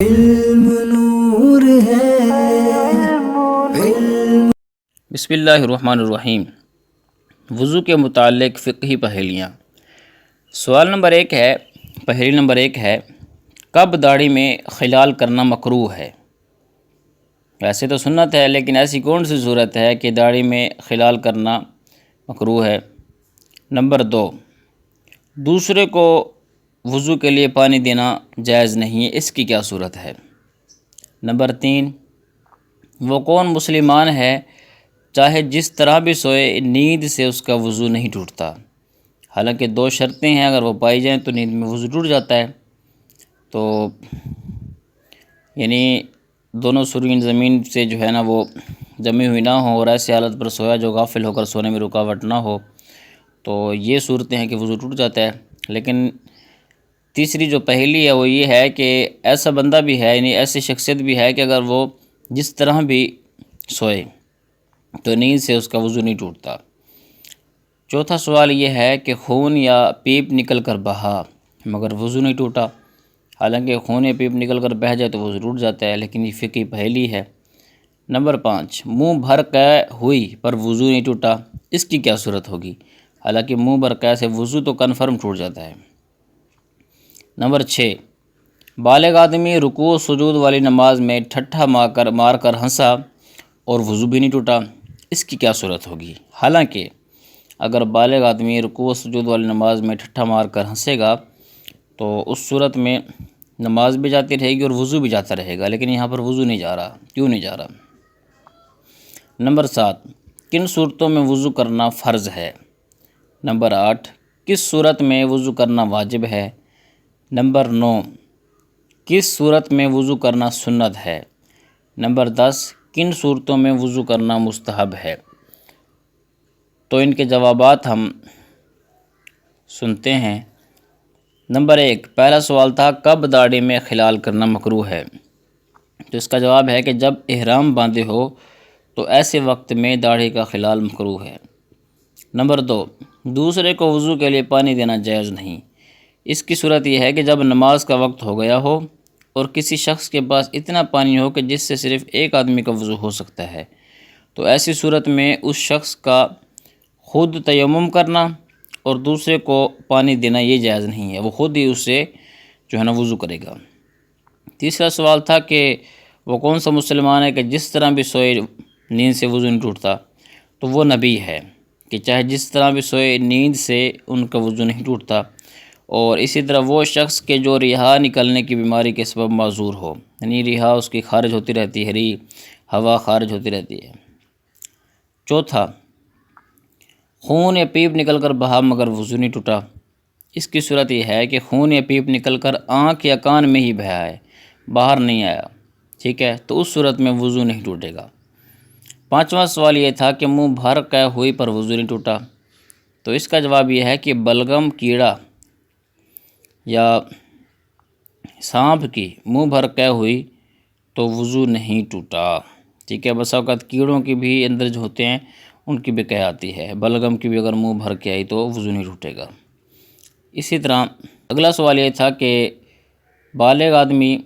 علم نور ہے۔ بسم اللہ الرحمن الرحیم۔ وضو کے متعلق فقہی پہیلیاں۔ سوال نمبر 1 ہے، پہیلی نمبر 1 ہے، کب داڑھی میں خلال کرنا مکروہ ہے؟ ویسے تو سنت ہے، لیکن ایسی کون سی صورت ہے کہ داڑھی میں خلال کرنا مکروہ ہے؟ نمبر 2، دوسرے کو وضو کے لیے پانی دینا جائز نہیں ہے، اس کی کیا صورت ہے؟ نمبر 3، وہ کون مسلمان ہے چاہے جس طرح بھی سوئے نیند سے اس کا وضو نہیں ٹوٹتا؟ حالانکہ 2 شرطیں ہیں، اگر وہ پائی جائیں تو نیند میں وضو ٹوٹ جاتا ہے۔ تو یعنی دونوں سرین زمین سے جو ہے نا وہ جمی ہوئی نہ ہو، اور ایسی حالت پر سویا جو غافل ہو کر سونے میں رکاوٹ نہ ہو، تو یہ صورتیں ہیں کہ وضو ٹوٹ جاتا ہے۔ لیکن تیسری جو پہلی ہے وہ یہ ہے کہ ایسا بندہ بھی ہے، یعنی ایسی شخصیت بھی ہے کہ اگر وہ جس طرح بھی سوئے تو نیند سے اس کا وضو نہیں ٹوٹتا۔ چوتھا سوال یہ ہے کہ خون یا پیپ نکل کر بہا مگر وضو نہیں ٹوٹا۔ حالانکہ خون یا پیپ نکل کر بہہ جائے تو وضو ٹوٹ جاتا ہے، لیکن یہ فقہی پہیلی ہے۔ نمبر 5، منہ بھر کے ہوئی پر وضو نہیں ٹوٹا، اس کی کیا صورت ہوگی؟ حالانکہ منہ بھر کے سے وضو تو کنفرم ٹوٹ جاتا ہے۔ نمبر 6، بالغ آدمی رکوع و سجود والی نماز میں ٹھٹھا مار کر ہنسا اور وضو بھی نہیں ٹوٹا، اس کی کیا صورت ہوگی؟ حالانکہ اگر بالغ آدمی رکوع و سجود والی نماز میں ٹھٹھا مار کر ہنسے گا تو اس صورت میں نماز بھی جاتی رہے گی اور وضو بھی جاتا رہے گا، لیکن یہاں پر وضو نہیں جا رہا، کیوں نہیں جا رہا؟ نمبر 7، کن صورتوں میں وضو کرنا فرض ہے؟ نمبر 8، کس صورت میں وضو کرنا واجب ہے؟ نمبر 9، کس صورت میں وضو کرنا سنت ہے؟ نمبر 10، کن صورتوں میں وضو کرنا مستحب ہے؟ تو ان کے جوابات ہم سنتے ہیں۔ نمبر 1، پہلا سوال تھا کب داڑھی میں خلال کرنا مکروہ ہے؟ تو اس کا جواب ہے کہ جب احرام باندھے ہو تو ایسے وقت میں داڑھی کا خلال مکروہ ہے۔ نمبر 2، دوسرے کو وضو کے لیے پانی دینا جائز نہیں، اس کی صورت یہ ہے کہ جب نماز کا وقت ہو گیا ہو اور کسی شخص کے پاس اتنا پانی ہو کہ جس سے صرف ایک آدمی کا وضو ہو سکتا ہے، تو ایسی صورت میں اس شخص کا خود تیمم کرنا اور دوسرے کو پانی دینا یہ جائز نہیں ہے، وہ خود ہی اس سے جو ہے نا وضو کرے گا۔ تیسرا سوال تھا کہ وہ کون سا مسلمان ہے کہ جس طرح بھی سوئے نیند سے وضو نہیں ٹوٹتا؟ تو وہ نبی ہے کہ چاہے جس طرح بھی سوئے نیند سے ان کا وضو نہیں ٹوٹتا، اور اسی طرح وہ شخص کے جو ریحا نکلنے کی بیماری کے سبب معذور ہو، یعنی ریحا اس کی خارج ہوتی رہتی ہے، ہوا خارج ہوتی رہتی ہے۔ چوتھا، خون یا پیپ نکل کر بہا مگر وضو نہیں ٹوٹا، اس کی صورت یہ ہے کہ خون یا پیپ نکل کر آنکھ یا کان میں ہی بہا ہے، باہر نہیں آیا، ٹھیک ہے، تو اس صورت میں وضو نہیں ٹوٹے گا۔ پانچواں سوال یہ تھا کہ منہ بھر کے ہوئی پر وضو نہیں ٹوٹا، تو اس کا جواب یہ ہے کہ بلغم کیڑا یا سانپ کی منہ بھر کے ہوئی تو وضو نہیں ٹوٹا، ٹھیک ہے۔ بسا اوقات کیڑوں کی بھی اندر جو ہوتے ہیں ان کی بھی قے آتی ہے، بلغم کی بھی اگر منہ بھر کے آئی تو وضو نہیں ٹوٹے گا۔ اسی طرح اگلا سوال یہ تھا کہ بالغ آدمی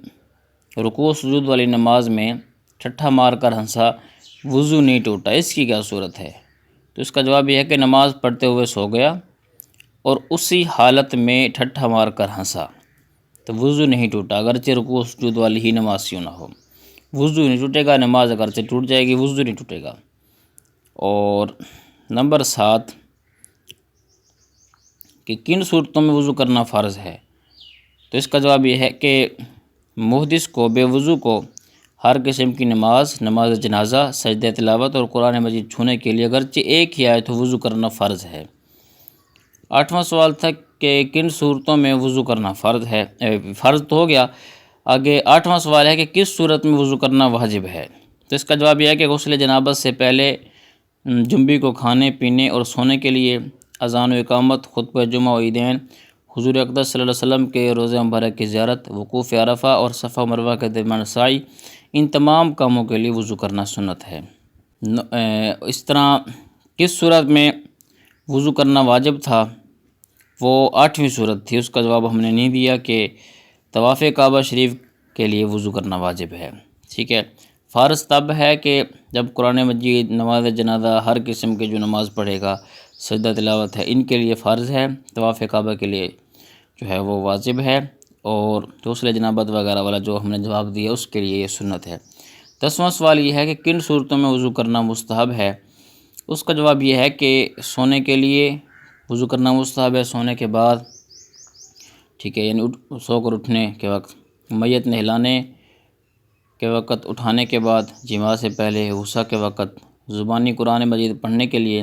رکوع و سجود والی نماز میں ٹھٹھا مار کر ہنسا، وضو نہیں ٹوٹا، اس کی کیا صورت ہے؟ تو اس کا جواب یہ ہے کہ نماز پڑھتے ہوئے سو گیا اور اسی حالت میں ٹھٹھا مار کر ہنسا تو وضو نہیں ٹوٹا، اگرچہ رکوع و سجود والی ہی نماز کیوں نہ ہو، وضو نہیں ٹوٹے گا، نماز اگرچہ ٹوٹ جائے گی، وضو نہیں ٹوٹے گا۔ اور نمبر 7، کہ کن صورتوں میں وضو کرنا فرض ہے؟ تو اس کا جواب یہ ہے کہ محدث کو، بے وضو کو ہر قسم کی نماز جنازہ، سجدہ تلاوت اور قرآن مجید چھونے کے لیے اگرچہ ایک ہی آئے تو وضو کرنا فرض ہے۔ 8واں سوال تھا کہ کن صورتوں میں وضو کرنا فرض ہے؟ فرض تو ہو گیا، آگے 8واں سوال ہے کہ کس صورت میں وضو کرنا واجب ہے؟ تو اس کا جواب یہ ہے کہ غسل جنابت سے پہلے، جنبی کو کھانے پینے اور سونے کے لیے، اذان و اقامت، خطبہ جمعہ و عیدین، حضور اقدس صلی اللہ علیہ وسلم کے روضہ مبارک کی زیارت، وقوف عرفہ اور صفا و مروہ کے درمیان سعی، ان تمام کاموں کے لیے وضو کرنا سنت ہے۔ اس طرح کس صورت میں وضو کرنا واجب تھا؟ وہ 8ویں صورت تھی، اس کا جواب ہم نے نہیں دیا کہ طواف کعبہ شریف کے لیے وضو کرنا واجب ہے، ٹھیک ہے۔ فرض تب ہے کہ جب قرآن مجید، نماز جنازہ، ہر قسم کے جو نماز پڑھے گا، سجدہ تلاوت ہے، ان کے لیے فرض ہے، طواف کعبہ کے لیے جو ہے وہ واجب ہے، اور غسل جنابت وغیرہ والا جو ہم نے جواب دیا اس کے لیے یہ سنت ہے۔ 10واں سوال یہ ہے کہ کن صورتوں میں وضو کرنا مستحب ہے؟ اس کا جواب یہ ہے کہ سونے کے لیے وضو کرنا مستحب ہے، سونے کے بعد، ٹھیک ہے، یعنی سو کر اٹھنے کے وقت، میت نہلانے کے وقت، اٹھانے کے بعد، جماع سے پہلے، غسل کے وقت، زبانی قرآن مجید پڑھنے کے لیے،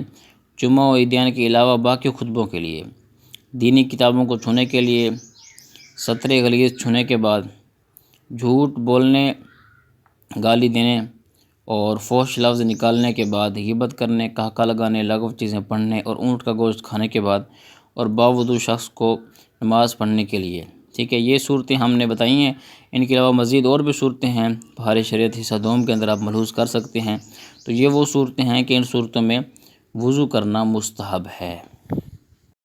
جمعہ و عیدیان کے علاوہ باقی خطبوں کے لیے، دینی کتابوں کو چھونے کے لیے، سطر غلیظ چھونے کے بعد، جھوٹ بولنے، گالی دینے اور فحش لفظ نکالنے کے بعد، غیبت کرنے، قہقہ لگانے، لغو چیزیں پڑھنے اور اونٹ کا گوشت کھانے کے بعد، اور باوضو شخص کو نماز پڑھنے کے لیے، ٹھیک ہے۔ یہ صورتیں ہم نے بتائی ہیں، ان کے علاوہ مزید اور بھی صورتیں ہیں، بہار شریعت حصہ دوم کے اندر آپ ملحوظ کر سکتے ہیں۔ تو یہ وہ صورتیں ہیں کہ ان صورتوں میں وضو کرنا مستحب ہے۔